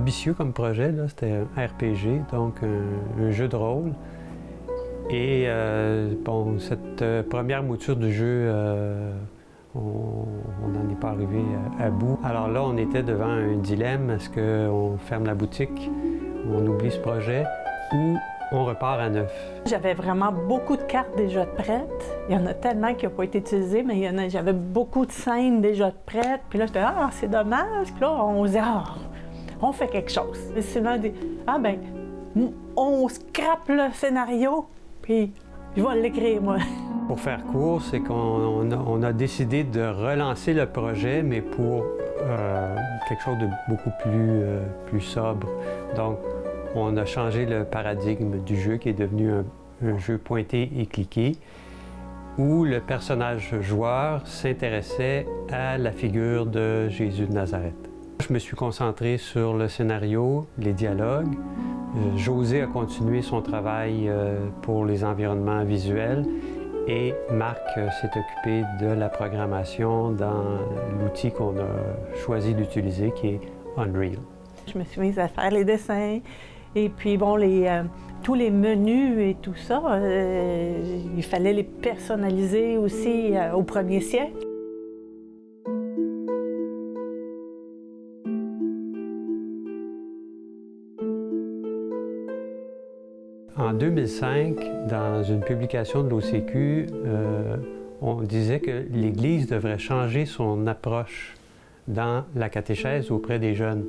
ambitieux comme projet, là. C'était un RPG, donc un jeu de rôle. Et bon, cette première mouture du jeu, on n'en est pas arrivé à bout. Alors là, on était devant un dilemme. Est-ce qu'on ferme la boutique, on oublie ce projet, ou on repart à neuf? J'avais vraiment beaucoup de cartes déjà prêtes. Il y en a tellement qui n'ont pas été utilisées, mais j'avais beaucoup de scènes déjà prêtes. Puis là, j'étais « Ah, c'est dommage! » Puis là, on se dit « Ah, on fait quelque chose. » Et c'est là, ah ben, on scrape le scénario, puis je vais l'écrire, moi. Pour faire court, c'est qu'on a décidé de relancer le projet, mais pour quelque chose de beaucoup plus sobre. Donc, on a changé le paradigme du jeu qui est devenu un jeu pointé et cliqué, où le personnage joueur s'intéressait à la figure de Jésus de Nazareth. Je me suis concentré sur le scénario, les dialogues. José a continué son travail pour les environnements visuels et Marc s'est occupé de la programmation dans l'outil qu'on a choisi d'utiliser, qui est Unreal. Je me suis mise à faire les dessins et puis bon, tous les menus et tout ça, il fallait les personnaliser aussi au 1er siècle. En 2005, dans une publication de l'OCQ, on disait que l'Église devrait changer son approche dans la catéchèse auprès des jeunes.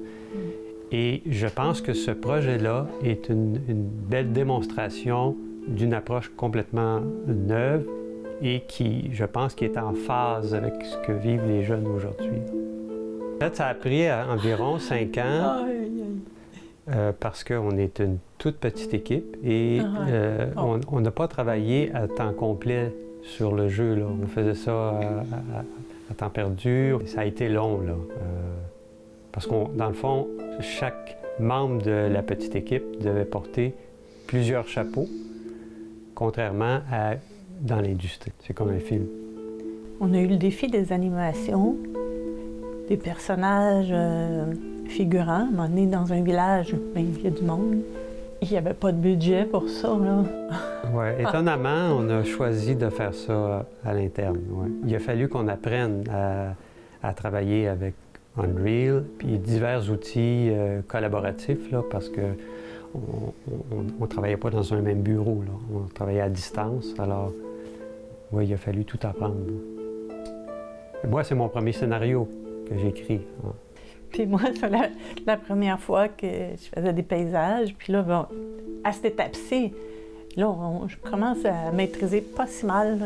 Et je pense que ce projet-là est une belle démonstration d'une approche complètement neuve et qui, je pense, qui est en phase avec ce que vivent les jeunes aujourd'hui. En fait, ça a pris environ 5 ans. Parce qu'on est une toute petite équipe et on n'a pas travaillé à temps complet sur le jeu, là. On faisait ça à temps perdu. Ça a été long, là, parce que dans le fond, chaque membre de la petite équipe devait porter plusieurs chapeaux, contrairement à dans l'industrie. C'est comme un film. On a eu le défi des animations, des personnages figurants. À un moment donné, dans un village, ben, il y a du monde. Il n'y avait pas de budget pour ça, là. Oui, étonnamment, on a choisi de faire ça à l'interne. Ouais. Il a fallu qu'on apprenne à travailler avec Unreal, puis divers outils collaboratifs, là, parce que on ne travaillait pas dans un même bureau, là. On travaillait à distance, alors oui, il a fallu tout apprendre. Moi, c'est mon premier scénario que j'écris. Hein. Puis moi, c'est la première fois que je faisais des paysages. Puis là, bon, à cette étape-ci, là, je commence à maîtriser pas si mal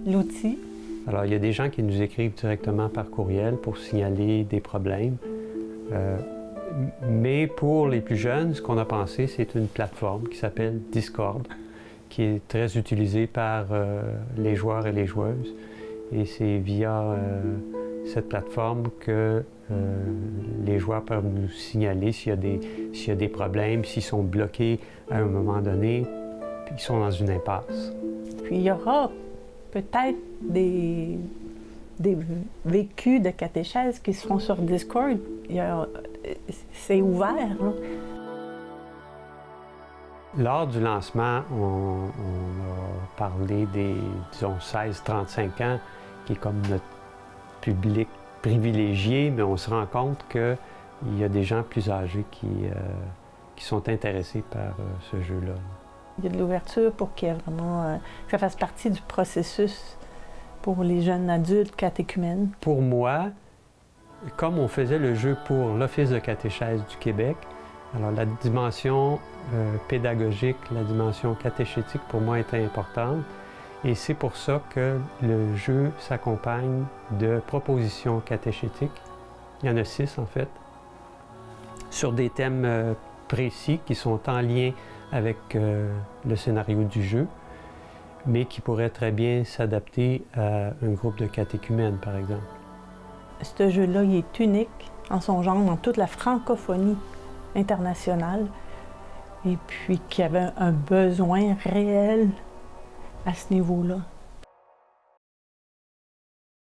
l'outil. Alors, il y a des gens qui nous écrivent directement par courriel pour signaler des problèmes. Mais pour les plus jeunes, ce qu'on a pensé, c'est une plateforme qui s'appelle Discord, qui est très utilisée par les joueurs et les joueuses. Et c'est via cette plateforme que les joueurs peuvent nous signaler s'il y a des problèmes, s'ils sont bloqués à un moment donné, puis qu'ils sont dans une impasse. Puis il y aura peut-être des vécus de catéchèse qui se font sur Discord. C'est ouvert, là. Lors du lancement, on a parlé des, disons, 16-35 ans, qui est comme notre public privilégié, mais on se rend compte qu'il y a des gens plus âgés qui sont intéressés par ce jeu-là. Il y a de l'ouverture pour qu'il y ait vraiment, que ça fasse partie du processus pour les jeunes adultes catéchumènes. Pour moi, comme on faisait le jeu pour l'Office de catéchèse du Québec, alors la dimension pédagogique, la dimension catéchétique pour moi était importante. Et c'est pour ça que le jeu s'accompagne de propositions catéchétiques. Il y en a 6 en fait, sur des thèmes précis qui sont en lien avec le scénario du jeu, mais qui pourraient très bien s'adapter à un groupe de catéchumènes, par exemple. Ce jeu-là, il est unique en son genre dans toute la francophonie internationale, et puis qu'il y avait un besoin réel à ce niveau-là.